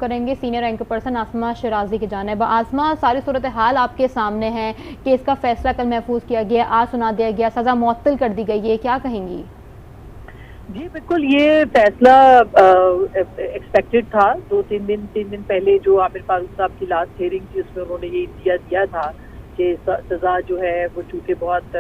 करेंगे senior anchor person आसमा शराजी की जानिब। आसमा, सारी सूरत हाल आपके सामने है। केस का फैसला कल महफूज किया गया, आज सुना दिया गया, सजा मुअत्तल कर दी गई है, क्या कहेंगी? जी बिल्कुल, ये फैसला एक्सपेक्टेड था। 3 दिन पहले जो आमिर फारूक साहब की लास्ट हियरिंग थी उसमें उन्होंने ये इंदिया दिया था कि सजा जो है वो चूंकि बहुत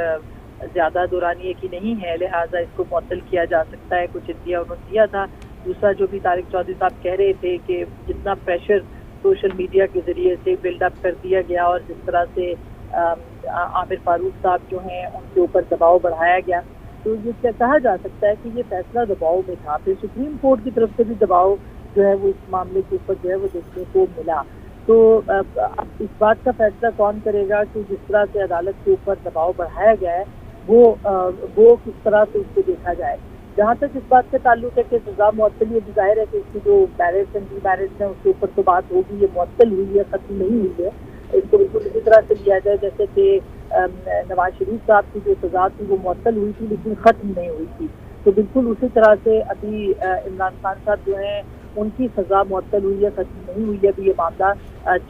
ज्यादा दौरानिए की नहीं है, लिहाजा इसको मुअत्तल किया जा सकता है। कुछ इंदिया उन्होंने दिया था। दूसरा जो भी तारिक चौधरी साहब कह रहे थे कि जितना प्रेशर सोशल मीडिया के जरिए से बिल्डअप कर दिया गया और जिस तरह से आमिर फारूक साहब जो हैं उनके ऊपर दबाव बढ़ाया गया, तो ये क्या कहा जा सकता है कि ये फैसला दबाव में था। फिर सुप्रीम कोर्ट की तरफ से भी दबाव जो है वो इस मामले के ऊपर जो है वो देखने को मिला। तो अब इस बात का फैसला कौन करेगा कि जिस तरह से अदालत के ऊपर दबाव बढ़ाया गया है वो किस तरह से उसको देखा जाए। जहाँ तक इस बात का ताल्लुक है कि सजा मुअत्तल, ये जाहिर है कि इसकी जो मैरिज एंड डी मैरिज है उसके ऊपर तो बात होगी, ये मुअत्तल हुई है, खत्म नहीं हुई है। इसको बिल्कुल इसी तरह से लिया जाए जैसे कि नवाज शरीफ साहब की जो सजा थी वो मुअत्तल हुई थी लेकिन खत्म नहीं हुई थी। तो बिल्कुल उसी तरह से अभी इमरान खान साहब जो हैं उनकी सजा मुअत्तल हुई है, खत्म नहीं हुई है। अभी ये मामला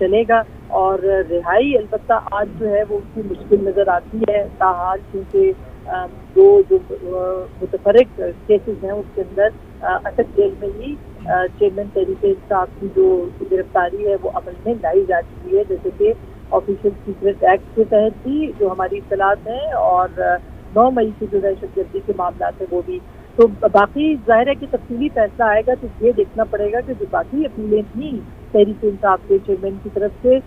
चलेगा और रिहाई अलबत्ता आज जो है वो उनकी मुश्किल नजर आती है। ताहाल क्योंकि दो जो मुतफर्रिक केसेस हैं उसके अंदर अटक जेल में ही चेयरमैन तहरीक इंसाफ की जो गिरफ्तारी है वो अमल में लाई जा चुकी है, जैसे कि ऑफिशियल सीक्रेट एक्ट के तहत भी जो हमारी इत्तलात हैं और 9 मई की जो दहशतगर्दी के मामला थे वो भी। तो बाकी जाहिर है कि तफसीली फैसला आएगा तो ये देखना पड़ेगा कि जो बाकी अपीलें थी तहरीक इंसाफ के चेयरमैन की तरफ से,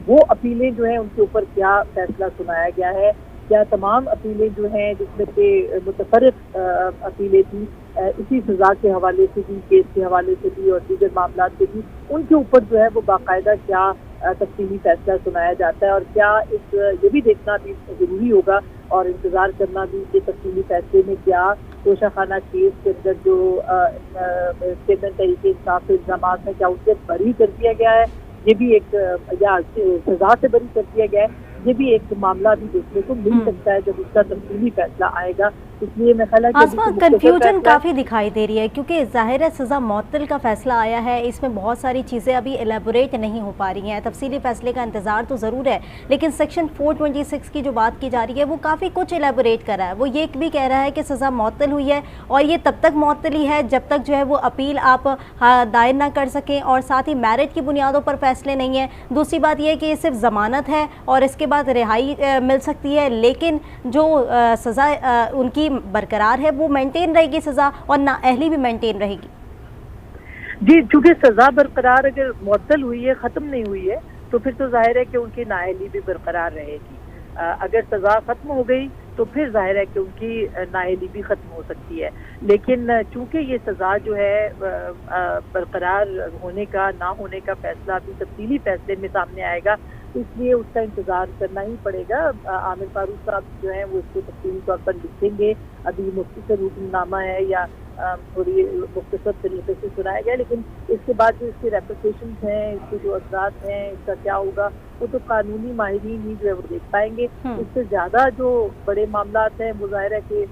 वो अपीलें जो हैं उनके ऊपर क्या फैसला सुनाया गया है। क्या तमाम अपीलें जो हैं जिसमें से मुतफर्रिक अपीलें थी इसी सजा के हवाले से भी, केस के हवाले से भी और दीगर मामला से भी, उनके ऊपर जो है वो बाकायदा क्या तफसीली फैसला सुनाया जाता है। और क्या ये भी देखना भी जरूरी होगा और इंतजार करना भी कि तफसीली फैसले में क्या तोशाखाना केस के अंदर जो चेयरमैन तहरीक इंसाफ के इल्जाम है क्या उसे बरी कर दिया गया है, ये भी एक या सजा से बरी कर दिया गया है, ये भी एक मामला भी देखने को मिल सकता है जब उसका तफसीली फैसला आएगा। इसलिए मैं ख्याल कंफ्यूजन काफ़ी दिखाई दे रही है क्योंकि जाहिर है सज़ा मुअत्तल का फैसला आया है, इसमें बहुत सारी चीज़ें अभी एलेबोरेट नहीं हो पा रही हैं। तफसीली फैसले का इंतज़ार तो ज़रूर है लेकिन सेक्शन 426 की जो बात की जा रही है वो काफ़ी कुछ एलेबोरेट कर रहा है। वो ये भी कह रहा है कि सज़ा मुअत्तल हुई है और ये तब तक मुअत्तल ही है जब तक जो है वो अपील आप दायर ना कर सकें और साथ ही मेरिट की बुनियादों पर फैसले नहीं है। दूसरी बात यह है कि ये सिर्फ ज़मानत है और इसके बाद रिहाई मिल सकती है, लेकिन जो सज़ा उनकी बरकरार है वो मेंटेन रहेगी सज़ा और नाअहली भी मेंटेन रहेगी। जी, चूंकि सज़ा बरकरार अगर मुअत्तल हुई है, ख़त्म नहीं हुई है, तो फिर तो जाहिर है कि उनकी नाअहली भी बरकरार रहेगी। अगर सज़ा ख़त्म हो गई तो फिर जाहिर है कि उनकी नाअहली भी ख़त्म हो सकती है। लेकिन चूंकि ये सज़ा जो है बरकरार होने का ना होने का फैसला अभी तफसीली फैसले में सामने आएगा, तो इसलिए उसका इंतज़ार करना ही पड़ेगा। आमिर फारूक साहब जो हैं वो इसको तफसीली तौर पर लिखेंगे। अभी मुख्तसर हुक्मनामा है या थोड़ी मुख्तसर तरीके से सुनाया गया, लेकिन इसके बाद जो इसके रेप्लिकेशन हैं, इसके जो असरात हैं, इसका क्या होगा वो तो कानूनी माहिरीन ही जो है वो देख पाएंगे। इससे ज़्यादा जो बड़े मामला हैं वो जाहिर है कि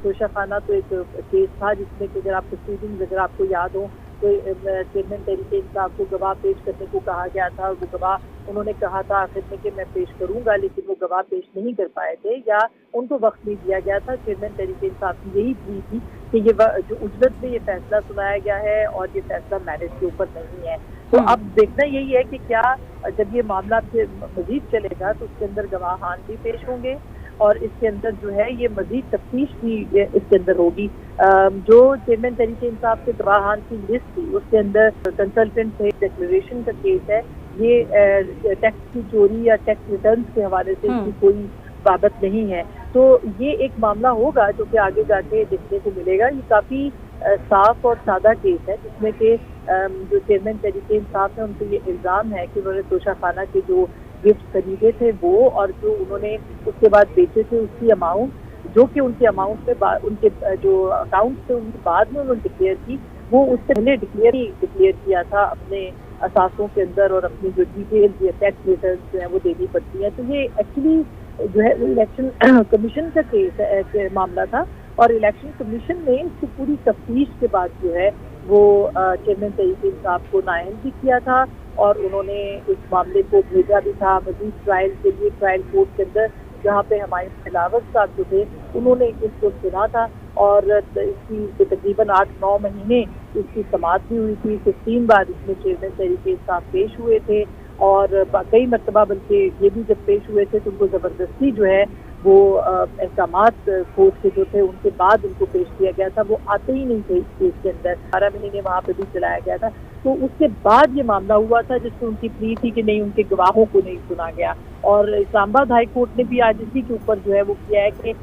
तोशाखाना तो एक केस था जिसमें कि अगर आप प्रोसीडिंग्स अगर आपको याद हो तो चेयरमैन तहरीक इंसाफ को गवाह पेश करने को कहा गया था और वो गवाह उन्होंने कहा था आखिर में कि मैं पेश करूंगा, लेकिन वो गवाह पेश नहीं कर पाए थे या उनको वक्त नहीं दिया गया था। चेयरमैन तहरीक इंसाफ की यही प्ली थी कि ये जो उजरत में ये फैसला सुनाया गया है और ये फैसला मैरिज के ऊपर नहीं है। तो अब देखना यही है कि क्या जब ये मामला मजीद चलेगा तो उसके अंदर गवाहान भी पेश होंगे और इसके अंदर जो है ये मजीद तफ्तीश भी इसके अंदर होगी। जो चेयरमैन तहरीक इंसाफ के गवाहान की लिस्ट थी उसके अंदर कंसल्टेंट डिक्लेरेशन का केस है, ये टैक्स की चोरी या टैक्स रिटर्न के हवाले से इसकी कोई बाबत नहीं है। तो ये एक मामला होगा जो कि आगे जाके देखने को मिलेगा। ये काफ़ी साफ और सादा केस है जिसमें कि जो चेयरमैन तहरीक इंसाफ है उनको ये इल्ज़ाम है कि उन्होंने तोशाखाना के जो गिफ्ट खरीदे थे वो और जो उन्होंने उसके बाद बेचे थे उसकी अमाउंट जो कि उनके अमाउंट में उनके जो अकाउंट थे उनके बाद में उन्होंने डिक्लेयर की, वो उससे पहले डिक्लेयर किया था अपने असासों के अंदर और अपनी जो डिटेल्स या टैक्स रिटर्न जो है वो देनी पड़ती है। तो ये एक्चुअली जो है इलेक्शन कमीशन का केस है, मामला था और इलेक्शन कमीशन ने इसकी पूरी तफ्तीश के बाद जो है वो चेयरमैन तरीके साहब को नाअहल भी किया था और उन्होंने इस मामले को भेजा भी था मजीद ट्रायल के लिए, ट्रायल कोर्ट के अंदर, जहाँ पे हमारे खिलावत साहब जो थे उन्होंने इसको सुना था और इसकी तकरीबन 8-9 महीने इसकी समाअत भी हुई थी। 15 बार इसमें चेयरमैन तरीके साहब पेश हुए थे और कई मरतबा बल्कि ये भी जब पेश हुए थे तो उनको ज़बरदस्ती जो है वो अहकामात कोर्ट के जो थे उनके बाद उनको पेश किया गया था, वो आते ही नहीं थे इस केस के अंदर। 12 महीने वहाँ पे भी चलाया गया था। तो उसके बाद ये मामला हुआ था जिसमें उनकी प्ली थी कि नहीं, उनके गवाहों को नहीं सुना गया और इस्लामाबाद हाई कोर्ट ने भी आज इसी के ऊपर जो है वो किया है कि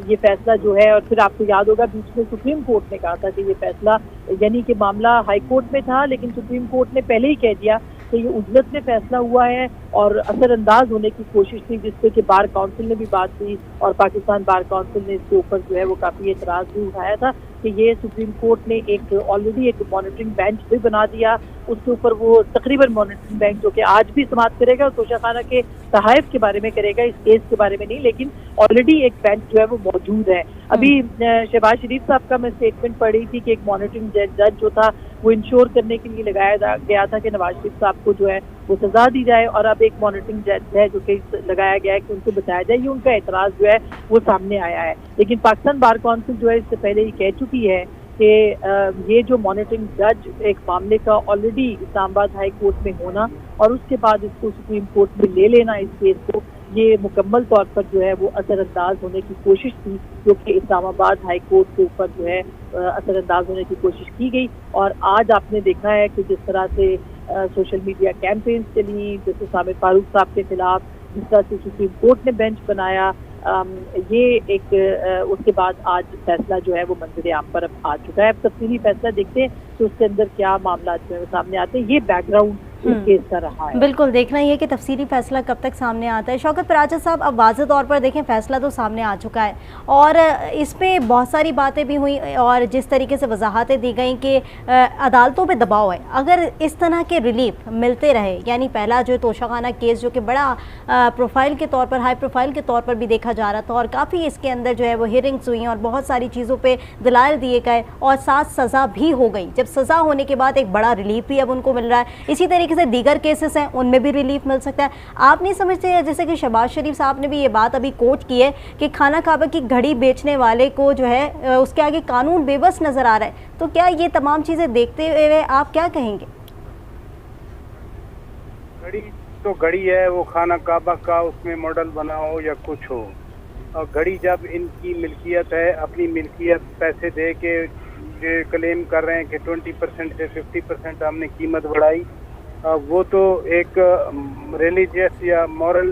ये फैसला जो है, और फिर आपको याद होगा बीच में सुप्रीम कोर्ट ने कहा था कि ये फैसला यानी कि मामला हाई कोर्ट में था लेकिन सुप्रीम कोर्ट ने पहले ही कह दिया कि ये उजलत में फैसला हुआ है और असरअंदाज होने की कोशिश थी, जिससे कि बार काउंसिल ने भी बात की और पाकिस्तान बार काउंसिल ने इसके ऊपर जो है वो काफ़ी एतराज़ भी उठाया था कि ये सुप्रीम कोर्ट ने एक ऑलरेडी एक मॉनिटरिंग बेंच भी बना दिया, उसके ऊपर वो तकरीबन मॉनिटरिंग बेंच जो कि आज भी समाअत करेगा और तोशाखाना के तहाइफ के बारे में करेगा, इस केस के बारे में नहीं, लेकिन ऑलरेडी एक बेंच जो है वो मौजूद है। अभी शहबाज शरीफ साहब का मैं स्टेटमेंट पढ़ी थी कि एक मॉनिटरिंग जज जो था वो इंश्योर करने के लिए लगाया गया था कि नवाज शरीफ साहब को जो है वो सजा दी जाए और अब एक मॉनिटरिंग जज है जो कि लगाया गया है कि उनको बताया जाए। ये उनका एतराज़ जो है वो सामने आया है, लेकिन पाकिस्तान बार काउंसिल जो है इससे पहले ही कह चुकी है कि ये जो मॉनिटरिंग जज एक मामले का ऑलरेडी इस्लामाबाद हाई कोर्ट में होना और उसके बाद इसको सुप्रीम कोर्ट में ले लेना इस केस को, ये मुकम्मल तौर पर जो है वो असरअंदाज होने की कोशिश थी, जो कि इस्लामाबाद हाई कोर्ट के ऊपर जो है असरअंदाज होने की कोशिश की गई। और आज आपने देखा है कि जिस तरह से सोशल मीडिया कैंपेन्स चली, जैसे सामिर फारूक साहब के खिलाफ जिस तरह से सुप्रीम कोर्ट ने बेंच बनाया, ये एक उसके बाद आज फैसला जो है वो मंजर आम पर अब आ चुका है। अब तफसीली फैसला देखते हैं तो उसके अंदर क्या मामला जो है सामने आते हैं। ये बैकग्राउंड इस केस का रहा है। बिल्कुल देखना ही है कि तफसीली फैसला कब तक सामने आता है। शौकत पराचा साहब, अब वाज़ेह तौर पर देखें फैसला तो सामने आ चुका है और इसमें बहुत सारी बातें भी हुई और जिस तरीके से वजाहतें दी गई कि अदालतों पे दबाव है, अगर इस तरह के रिलीफ मिलते रहे, यानी पहला जो तोशाखाना केस जो कि बड़ा प्रोफाइल के तौर पर, हाई प्रोफाइल के तौर पर भी देखा जा रहा था और काफ़ी इसके अंदर जो है वो हियरिंग्स हुई और बहुत सारी चीज़ों पर दलाइल दिए गए और साथ सज़ा भी हो गई। जब सज़ा होने के बाद एक बड़ा रिलीफ भी अब उनको मिल रहा है, इसी तरीके से दीगर केसेस हैं उनमें भी रिलीफ मिल सकता है। आप नहीं समझते जैसे कि शहबाज शरीफ साहब ने भी ये बात अभी कोट की है कि खाना काबा की घड़ी बेचने वाले को जो है उसके आगे कानून बेबस नजर आ रहा है, तो क्या ये तमाम चीजें देखते हुए आप क्या कहेंगे? घड़ी तो घड़ी है, वो खाना काबा का उसमें मॉडल बना हो या कुछ हो, और घड़ी जब इनकी मिल्कियत है, अपनी मिल्कियत पैसे दे के क्लेम कर रहे हैं कि 20% से 50% हमने कीमत बढ़ाई, वो तो एक रिलीजियस या मॉरल